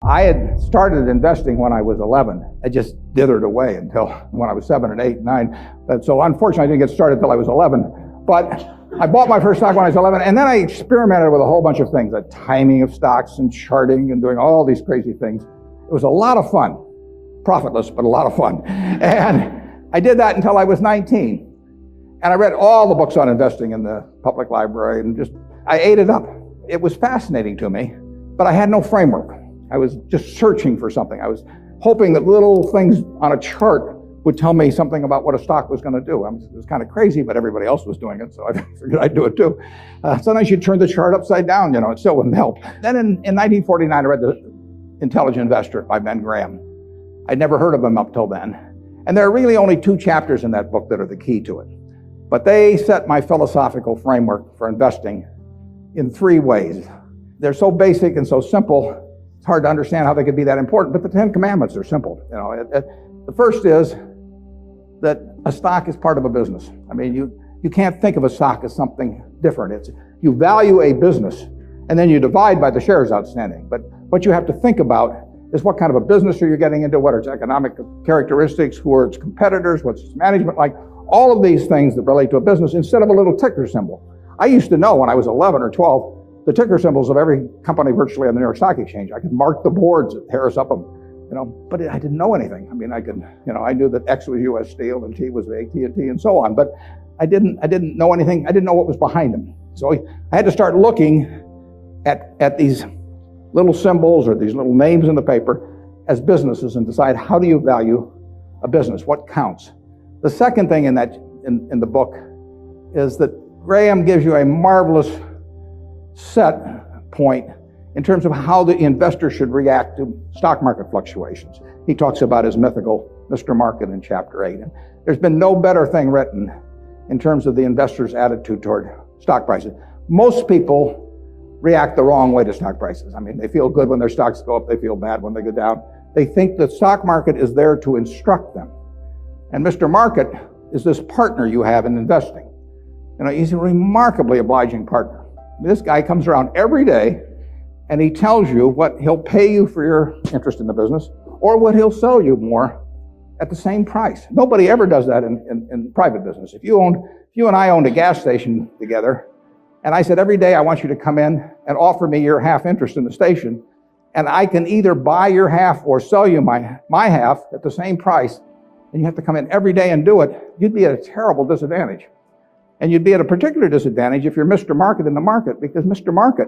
I had started investing when I was 11. I just dithered away until when I was 7 and 8 and 9. So unfortunately, I didn't get started until I was 11. But I bought my first stock when I was 11, and then I experimented with a whole bunch of things, the timing of stocks and charting and doing all these crazy things. It was a lot of fun. Profitless, but a lot of fun. And I did that until I was 19. And I read all the books on investing in the public library and I ate it up. It was fascinating to me, but I had no framework. I was just searching for something. I was hoping that little things on a chart would tell me something about what a stock was going to do. It was kind of crazy, but everybody else was doing it, so I figured I'd do it too. Sometimes you turn the chart upside down, it still wouldn't help. Then in 1949, I read The Intelligent Investor by Ben Graham. I'd never heard of him up till then. And there are really only 2 chapters in that book that are the key to it. But they set my philosophical framework for investing in 3 ways. They're so basic and so simple, it's hard to understand how they could be that important, but the 10 Commandments are simple. The first is that a stock is part of a business. I mean, you can't think of a stock as something different. You value a business, and then you divide by the shares outstanding. But what you have to think about is what kind of a business are you getting into, what are its economic characteristics, who are its competitors, what's its management like, all of these things that relate to a business instead of a little ticker symbol. I used to know when I was 11 or 12 the ticker symbols of every company virtually on the New York Stock Exchange. I could mark the boards at Harris Upham, but I didn't know anything. I mean, I knew that X was U.S. Steel and T was AT&T and so on, but I didn't know anything. I didn't know what was behind them. So I had to start looking at these little symbols or these little names in the paper as businesses and decide, how do you value a business? What counts? The second thing in the book is that Graham gives you a marvelous set point in terms of how the investor should react to stock market fluctuations. He talks about his mythical Mr. Market in chapter 8. And there's been no better thing written in terms of the investor's attitude toward stock prices. Most people react the wrong way to stock prices. I mean, they feel good when their stocks go up, they feel bad when they go down. They think the stock market is there to instruct them. And Mr. Market is this partner you have in investing. He's a remarkably obliging partner. This guy comes around every day and he tells you what he'll pay you for your interest in the business or what he'll sell you more at the same price. Nobody ever does that in private business. If you and I owned a gas station together, and I said, every day I want you to come in and offer me your half interest in the station, and I can either buy your half or sell you my half at the same price, and you have to come in every day and do it, you'd be at a terrible disadvantage. And you'd be at a particular disadvantage if you're Mr. Market in the market, because Mr. Market,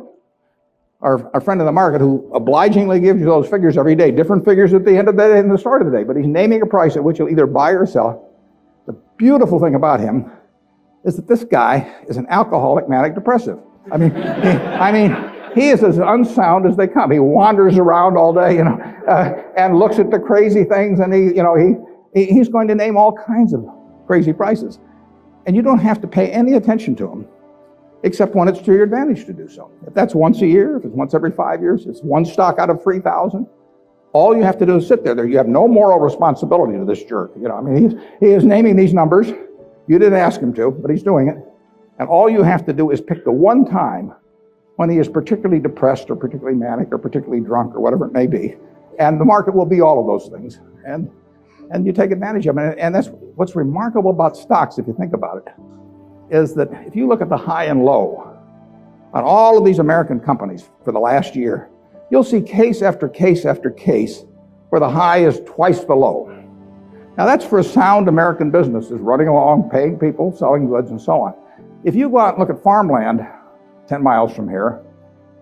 our friend in the market who obligingly gives you those figures every day, different figures at the end of the day and the start of the day, but he's naming a price at which you'll either buy or sell. The beautiful thing about him is that this guy is an alcoholic manic depressive. I mean, he is as unsound as they come. He wanders around all day, and looks at the crazy things, and he's going to name all kinds of crazy prices. And you don't have to pay any attention to him, except when it's to your advantage to do so. If that's once a year, if it's once every 5 years, it's one stock out of 3,000. All you have to do is sit there. You have no moral responsibility to this jerk. He is naming these numbers. You didn't ask him to, but he's doing it. And all you have to do is pick the one time when he is particularly depressed or particularly manic or particularly drunk or whatever it may be. And the market will be all of those things. And you take advantage of it. And that's what's remarkable about stocks, if you think about it, is that if you look at the high and low on all of these American companies for the last year, you'll see case after case after case where the high is twice the low. Now that's for a sound American business, is running along, paying people, selling goods, and so on. If you go out and look at farmland 10 miles from here,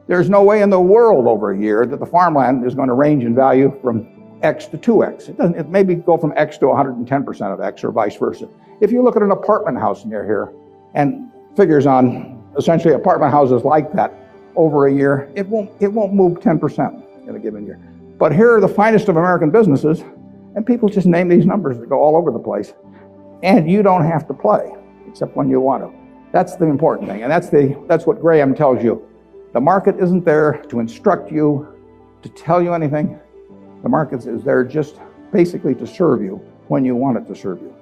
there's no way in the world over a year that the farmland is going to range in value from X to 2X. It maybe go from X to 110% of X or vice versa. If you look at an apartment house near here and figures on essentially apartment houses like that over a year, it won't move 10% in a given year. But here are the finest of American businesses, and people just name these numbers that go all over the place. And you don't have to play, except when you want to. That's the important thing, and that's what Graham tells you. The market isn't there to instruct you, to tell you anything. The market is there just basically to serve you when you want it to serve you.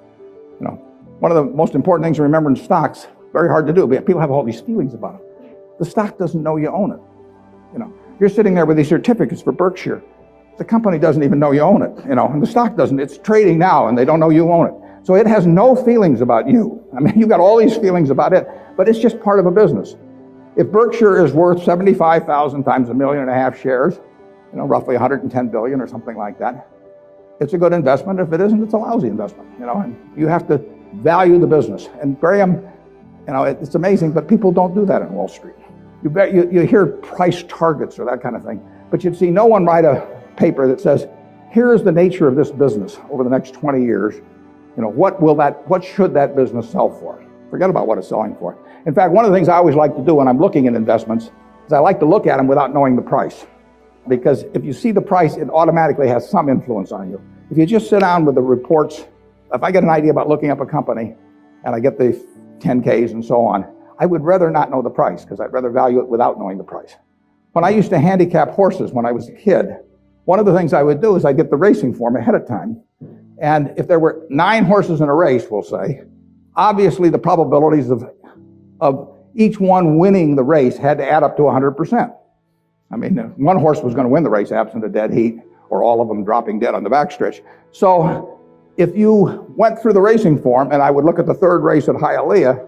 One of the most important things to remember in stocks, very hard to do, but people have all these feelings about it. The stock doesn't know you own it. You're sitting there with these certificates for Berkshire, the company doesn't even know you own it, and the stock doesn't. It's trading now, and they don't know you own it. So it has no feelings about you. I mean, you've got all these feelings about it, but it's just part of a business. If Berkshire is worth 75,000 times 1.5 million shares, roughly 110 billion or something like that, it's a good investment. If it isn't, it's a lousy investment, and you have to value the business. And Graham, it's amazing, but people don't do that in Wall Street. You hear price targets or that kind of thing, but you'd see no one write a paper that says, here is the nature of this business over the next 20 years. What should that business sell for? Forget about what it's selling for. In fact, one of the things I always like to do when I'm looking at investments is I like to look at them without knowing the price. Because if you see the price, it automatically has some influence on you. If you just sit down with the reports, if I get an idea about looking up a company and I get the 10Ks and so on, I would rather not know the price because I'd rather value it without knowing the price. When I used to handicap horses when I was a kid, one of the things I would do is I'd get the racing form ahead of time. And if there were 9 horses in a race, we'll say, obviously the probabilities of each one winning the race had to add up to 100%. I mean, one horse was going to win the race absent a dead heat or all of them dropping dead on the backstretch. So if you went through the racing form and I would look at the third race at Hialeah,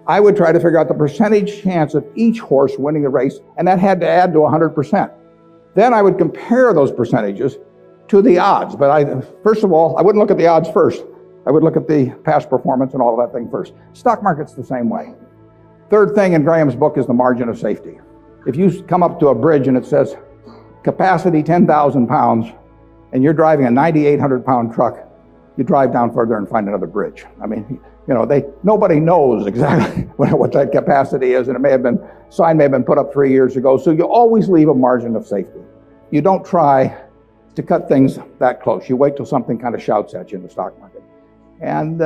I would try to figure out the percentage chance of each horse winning the race, and that had to add to 100%. Then I would compare those percentages to the odds. But first of all, I wouldn't look at the odds first. I would look at the past performance and all of that thing first. Stock market's the same way. Third thing in Graham's book is the margin of safety. If you come up to a bridge and it says capacity 10,000 pounds and you're driving a 9,800 pound truck, you drive down further and find another bridge. I mean, nobody knows exactly what that capacity is, and sign may have been put up 3 years ago. So you always leave a margin of safety. You don't try to cut things that close. You wait till something kind of shouts at you in the stock market. And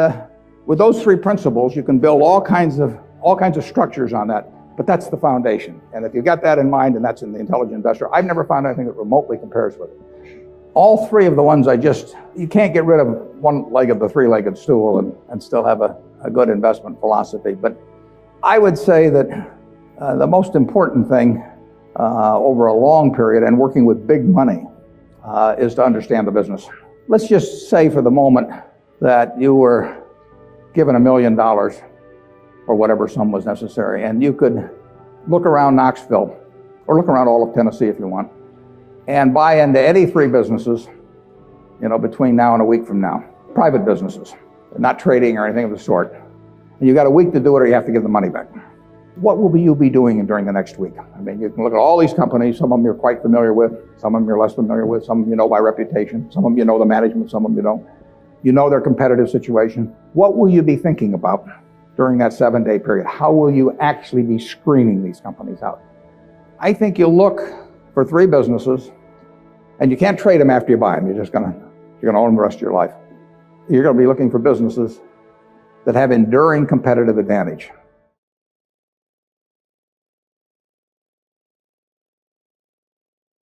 with those 3 principles, you can build all kinds of structures on that. But that's the foundation. And if you've got that in mind, and that's in the Intelligent Investor, I've never found anything that remotely compares with it. All 3 of the ones you can't get rid of one leg of the 3-legged stool and still have a good investment philosophy. But I would say that the most important thing over a long period and working with big money is to understand the business. Let's just say for the moment that you were given $1 million or whatever sum was necessary, and you could look around Knoxville or look around all of Tennessee if you want and buy into any 3 businesses, between now and a week from now. Private businesses, not trading or anything of the sort. And you got a week to do it or you have to give the money back. What will you be doing during the next week? I mean, you can look at all these companies. Some of them you're quite familiar with. Some of them you're less familiar with. Some of them you know by reputation. Some of them you know the management. Some of them you don't. You know their competitive situation. What will you be thinking about during that 7-day period? How will you actually be screening these companies out? I think you'll look for 3 businesses, and you can't trade them after you buy them. You're going to own them the rest of your life. You're going to be looking for businesses that have enduring competitive advantage.